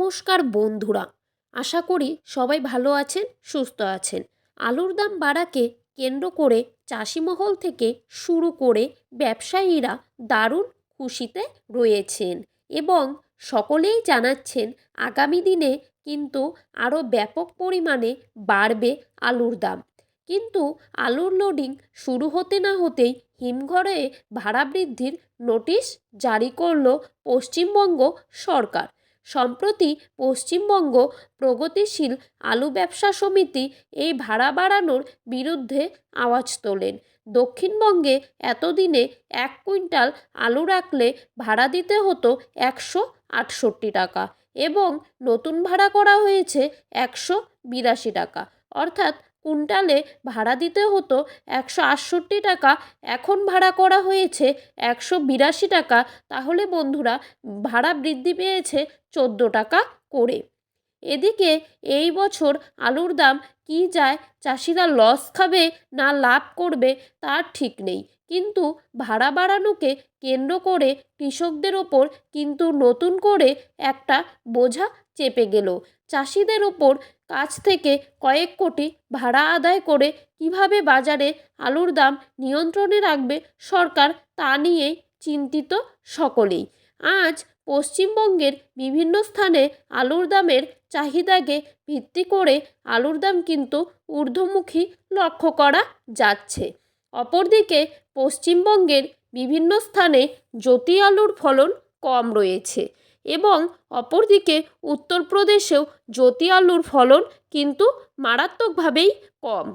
নমস্কার বন্ধুরা, আশা করি সবাই ভালো আছেন, সুস্থ আছেন। আলুর দাম বাড়াকে কেন্দ্র করে চাষিমহল থেকে শুরু করে ব্যবসায়ীরা দারুণ খুশিতে রয়েছেন এবং সকলেই জানাচ্ছেন আগামী দিনে কিন্তু আরও ব্যাপক পরিমাণে বাড়বে আলুর দাম। কিন্তু আলুর লোডিং শুরু হতে না হতেই হিমঘরে ভাড়া বৃদ্ধির নোটিশ জারি করল পশ্চিমবঙ্গ সরকার। সম্প্রতি পশ্চিমবঙ্গ প্রগতিশীল আলু ব্যবসা সমিতি এই ভাড়া বাড়ানোর বিরুদ্ধে আওয়াজ তোলেন। দক্ষিণবঙ্গে এতদিনে 1 কুইন্টাল আলু রাখলে ভাড়া দিতে হতো 168 টাকা এবং নতুন ভাড়া করা হয়েছে 182 টাকা, অর্থাৎ কুইন্টালে ভাড়া দিতে হতো 168 টাকা, এখন ভাড়া করা হয়েছে 182 টাকা। তাহলে বন্ধুরা, ভাড়া বৃদ্ধি পেয়েছে 14 টাকা করে। এদিকে এই বছর আলুর দাম কি যায়, চাষিরা লস খাবে না লাভ করবে তার ঠিক নেই, কিন্তু ভাড়া বাড়ানোকে কেন্দ্র করে কৃষকদের ওপর কিন্তু নতুন করে একটা বোঝা চেপে গেল। চাষিদের ওপর কাছ থেকে কয়েক কোটি ভাড়া আদায় করে কিভাবে বাজারে আলুর দাম নিয়ন্ত্রণে রাখবে সরকার, তা নিয়েই চিন্তিত সকলেই। আজ পশ্চিমবঙ্গের বিভিন্ন স্থানে আলুর দামের চাহিদাকে ভিত্তি করে আলুর দাম কিন্তু ঊর্ধ্বমুখী লক্ষ্য করা যাচ্ছে। অপরদিকে পশ্চিমবঙ্গের বিভিন্ন স্থানে জ্যোতি আলুর ফলন কম রয়েছে এবং অপরদিকে উত্তরপ্রদেশেও জ্যোতি আলুর ফলন কিন্তু মারাত্মকভাবেই কম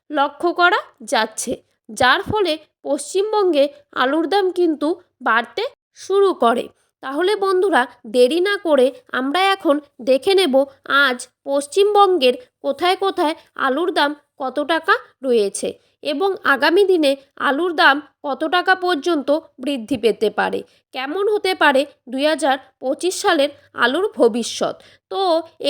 লক্ষ্য করা যাচ্ছে, যার ফলে পশ্চিমবঙ্গে আলুর দাম কিন্তু বাড়তে শুরু করে। তাহলে বন্ধুরা, দেরি না করে আমরা এখন দেখে নেব আজ পশ্চিমবঙ্গের কোথায় কোথায় আলুর দাম কত টাকা রয়েছে এবং আগামী দিনে আলুর দাম কত টাকা পর্যন্ত বৃদ্ধি পেতে পারে, কেমন হতে পারে 2025 সালের আলুর ভবিষ্যৎ। তো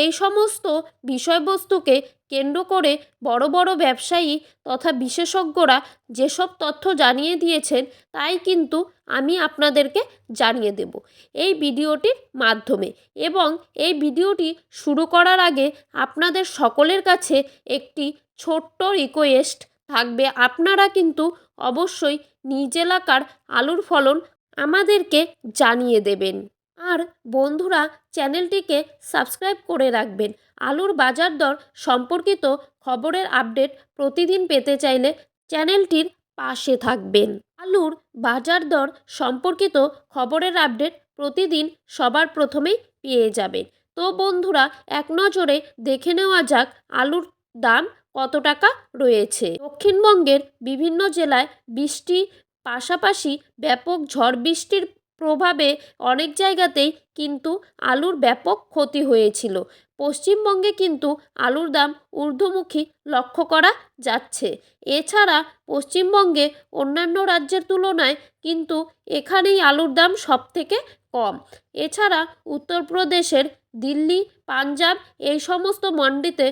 এই সমস্ত বিষয়বস্তুকে কেন্দ্র করে বড় বড় ব্যবসায়ী তথা বিশেষজ্ঞরা যেসব তথ্য জানিয়ে দিয়েছেন, তাই কিন্তু আমি আপনাদেরকে জানিয়ে দেব এই ভিডিওটির মাধ্যমে। এবং এই ভিডিওটি শুরু করার আগে আপনাদের সকলের কাছে একটি ছোট্ট রিকোয়েস্ট থাকবে, আপনারা কিন্তু অবশ্যই নিজ এলাকার আলুর ফলন আমাদেরকে জানিয়ে দেবেন। আর বন্ধুরা, চ্যানেলটিকে সাবস্ক্রাইব করে রাখবেন। আলুর বাজার দর সম্পর্কিত খবরের আপডেট প্রতিদিন পেতে চাইলে চ্যানেলটির পাশে থাকবেন। আলুর বাজার দর সম্পর্কিত খবরের আপডেট প্রতিদিন সবার প্রথমেই পেয়ে যাবেন। তো বন্ধুরা, এক নজরে দেখে নেওয়া যাক আলুর দাম কত টাকা রয়েছে। দক্ষিণবঙ্গের বিভিন্ন জেলায় বৃষ্টি পাশাপাশি ব্যাপক ঝড় বৃষ্টির প্রভাবে অনেক জায়গাতেই কিন্তু আলুর ব্যাপক ক্ষতি হয়েছিল। পশ্চিমবঙ্গে কিন্তু আলুর দাম ঊর্ধ্বমুখী লক্ষ্য করা যাচ্ছে। এছাড়া পশ্চিমবঙ্গে অন্যান্য রাজ্যের তুলনায় কিন্তু এখানেই আলুর দাম সবথেকে কম। এছাড়া উত্তরপ্রদেশের দিল্লি, পাঞ্জাব এই সমস্ত মন্ডিতে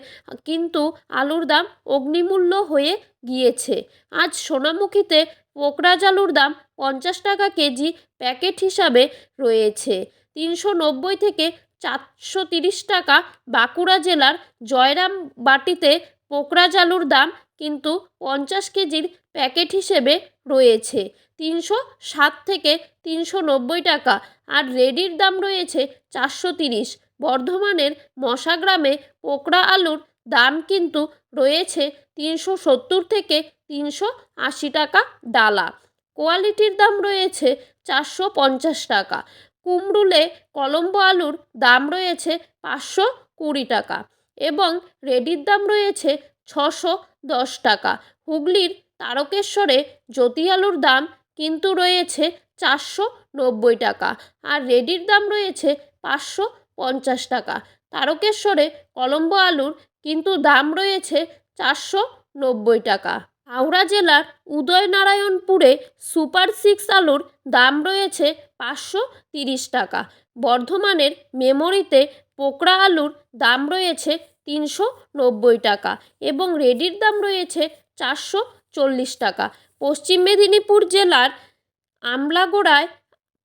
কিন্তু আলুর দাম অগ্নিমূল্য হয়ে গিয়েছে। আজ সোনামুখীতে পোকরাজ আলুর দাম 50 টাকা কেজি প্যাকেট হিসাবে রয়েছে। 390 থেকে 430 টাকা। বাঁকুড়া জেলার জয়রামবাটিতে পোকরাজ আলুর দাম কিন্তু 50 কেজির প্যাকেট হিসেবে রয়েছে 360 থেকে 390 টাকা। আর রেডির দাম রয়েছে 430। বর্ধমানের মশাগ্রামে পোকরা আলুর দাম কিন্তু রয়েছে 370 থেকে 380 টাকা ডালা। কোয়ালিটির দাম রয়েছে 450 টাকা। কুমরুলে কলম্বো আলুর দাম রয়েছে 520 টাকা এবং রেডির দাম রয়েছে 610 টাকা। হুগলির তারকেশ্বরে জ্যোতি আলুর দাম কিন্তু রয়েছে 490 টাকা আর রেডির দাম রয়েছে 550 টাকা। তারকেশ্বরে কলম্বো আলুর কিন্তু দাম রয়েছে 490 টাকা। হাওড়া জেলার উদয়নারায়ণপুরে সুপার 6 আলুর দাম রয়েছে 530 টাকা। বর্ধমানের মেমোরিতে পোকরা আলুর দাম রয়েছে 390 টাকা এবং রেডির দাম রয়েছে 440 টাকা। পশ্চিম মেদিনীপুর জেলার আমলাগোড়ায়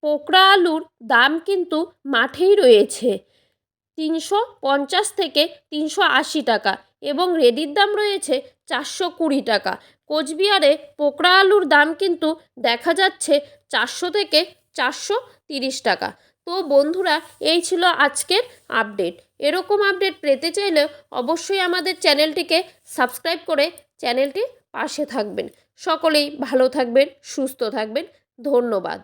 পোকরা আলুর দাম কিন্তু মাঠেই রয়েছে 350 থেকে 380 টাকা এবং রেডির দাম রয়েছে 420 টাকা। কোচবিহারে পোকরা আলুর দাম কিন্তু দেখা যাচ্ছে 400 থেকে 430 টাকা। তো বন্ধুরা, এই ছিল আজকের আপডেট। এরকম আপডেট পেতে চাইলে অবশ্যই আমাদের চ্যানেলটিকে সাবস্ক্রাইব করে চ্যানেলটির পাশে থাকবেন। সকলেই ভালো থাকবেন, সুস্থ থাকবেন। ধন্যবাদ।